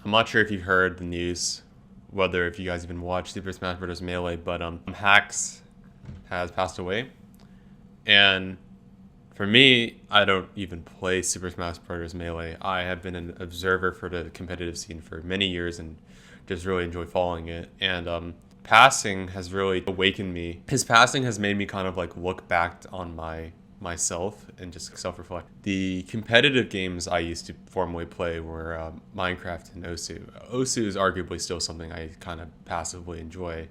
I'm not sure if you've heard the news, whether if you guys even watched Super Smash Bros. Melee, but Hax has passed away. And for me, I don't even play Super Smash Bros. Melee. I have been an observer for the competitive scene for many years and just really enjoy following it. And passing has really awakened me. His passing has made me kind of like look back on myself and just self-reflect. The competitive games I used to formerly play were Minecraft and Osu. Osu is arguably still something I kind of passively enjoy,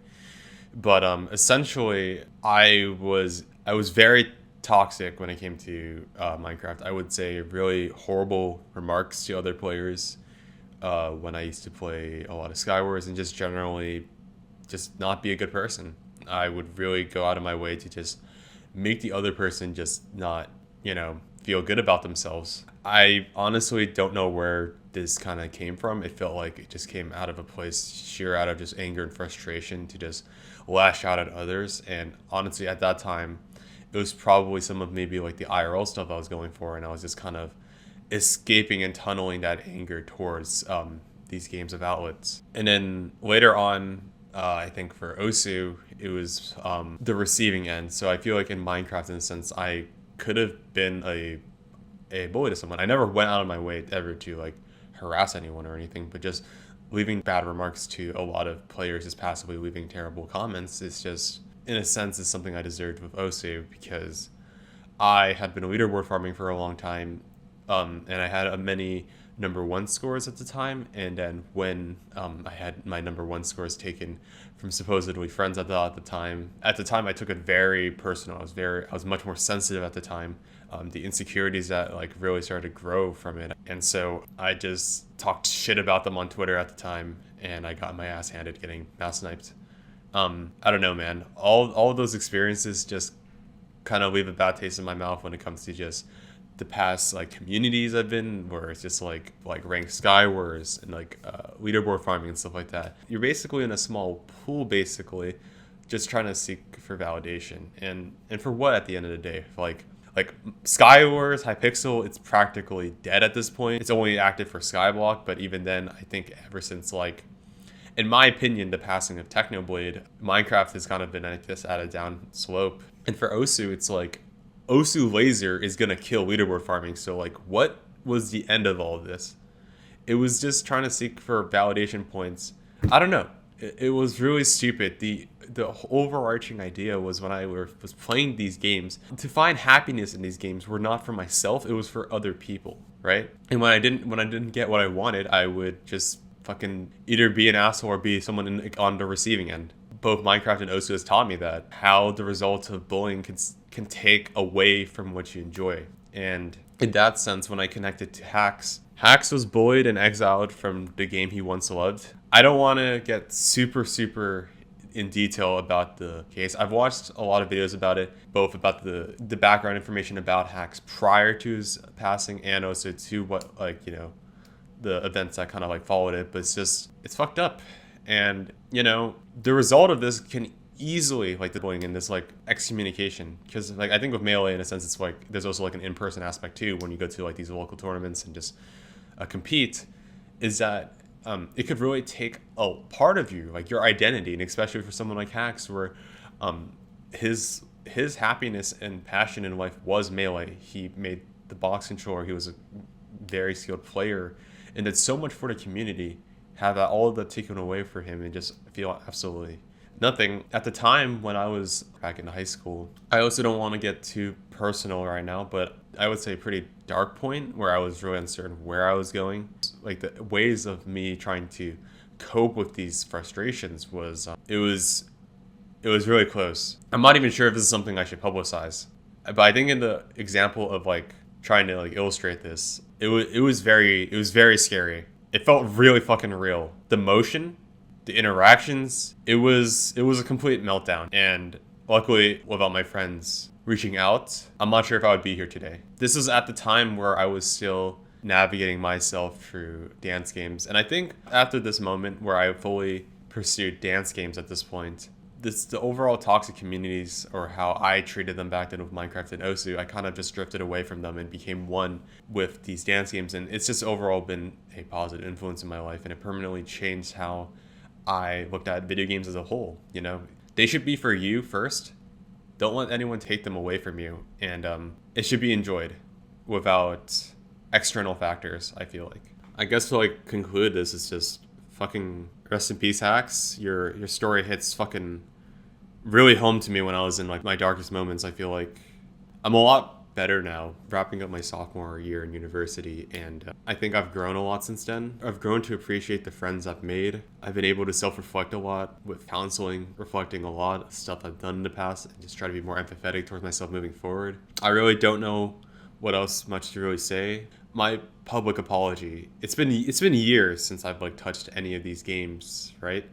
but essentially I was very toxic when it came to Minecraft. I would say really horrible remarks to other players when I used to play a lot of Skywars, and just generally just not be a good person. I would really go out of my way to just make the other person just not, feel good about themselves. I honestly don't know where this kind of came from. It felt like it just came out of a place sheer out of just anger and frustration to just lash out at others. And honestly, at that time, it was probably some of maybe like the IRL stuff I was going for, and I was just kind of escaping and tunneling that anger towards these games of outlets. And then later on, I think for Osu, it was the receiving end. So I feel like in Minecraft, in a sense, I could have been a bully to someone. I never went out of my way ever to like harass anyone or anything, but just leaving bad remarks to a lot of players, just passively leaving terrible comments, is just, in a sense, is something I deserved with Osu, because I had been leaderboard farming for a long time, and I had many number one scores at the time. And then when I had my number one scores taken from supposedly friends I thought at the time I took it very personal. I was much more sensitive at the time. The insecurities that like really started to grow from it, and so I just talked shit about them on Twitter at the time, and I got my ass handed getting mass sniped. I don't know, man. All of those experiences just kind of leave a bad taste in my mouth when it comes to just the past like communities I've been, where it's just like ranked Skywars and like leaderboard farming and stuff like that. You're basically in a small pool, basically, just trying to seek for validation, and for what at the end of the day? Like Skywars, Hypixel, it's practically dead at this point. It's only active for Skyblock, but even then, I think ever since like, in my opinion, the passing of Technoblade, Minecraft has kind of been at a down slope. And for Osu, it's like Osu Laser is gonna kill leaderboard farming. So like, what was the end of all of this? It was just trying to seek for validation points. I don't know. It was really stupid. The overarching idea was, when I was playing these games, to find happiness in these games were not for myself. It was for other people, right? And when I didn't get what I wanted, I would just fucking either be an asshole or be someone on the receiving end. Both Minecraft and Osu has taught me that how the results of bullying can take away from what you enjoy. And in that sense, when I connected to Hax was bullied and exiled from the game he once loved. I don't want to get super in detail about the case. I've watched a lot of videos about it, both about the background information about Hax prior to his passing, and also to what, the events that kind of like followed it. But it's fucked up. And, the result of this can easily, like, the bullying and this, like, excommunication. Because, like, I think with Melee, in a sense, it's like, there's also, like, an in-person aspect, too, when you go to, like, these local tournaments and just compete, is that it could really take a part of you, like, your identity. And especially for someone like Hax, where his happiness and passion in life was Melee. He made the box controller. He was a very skilled player and did so much for the community. Have that, all of that taken away for him, and just feel absolutely nothing. At the time when I was back in high school, I also don't want to get too personal right now, but I would say a pretty dark point where I was really uncertain where I was going. Like, the ways of me trying to cope with these frustrations was, it was really close. I'm not even sure if this is something I should publicize, but I think in the example of like trying to like illustrate this, it was very scary. It felt really fucking real. The motion, the interactions, it was a complete meltdown. And luckily, without my friends reaching out, I'm not sure if I would be here today. This was at the time where I was still navigating myself through dance games. And I think after this moment where I fully pursued dance games at this point, the overall toxic communities, or how I treated them back then with Minecraft and Osu, I kind of just drifted away from them and became one with these dance games, and it's just overall been a positive influence in my life, and it permanently changed how I looked at video games as a whole. You know, they should be for you first. Don't let anyone take them away from you, and it should be enjoyed without external factors, I feel like. I guess to like conclude this, is just fucking rest in peace, Hax. Your story hits fucking really home to me when I was in like my darkest moments. I feel like I'm a lot better now, wrapping up my sophomore year in university, and I think I've grown a lot since then. I've grown to appreciate the friends I've made. I've been able to self-reflect a lot with counseling, reflecting a lot of stuff I've done in the past, and just try to be more empathetic towards myself moving forward. I really don't know what else much to really say. My public apology. It's been years since I've like touched any of these games, right?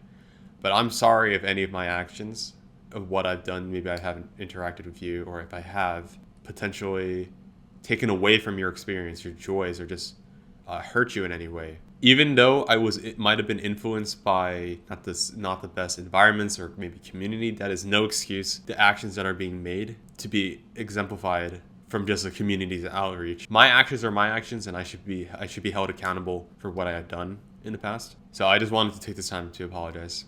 But I'm sorry if any of my actions of what I've done, maybe I haven't interacted with you, or if I have potentially taken away from your experience, your joys, or just hurt you in any way. Even though it might have been influenced by not the best environments or maybe community, that is no excuse. The actions that are being made to be exemplified from just the community's outreach. My actions are my actions, and I should be held accountable for what I have done in the past. So I just wanted to take this time to apologize.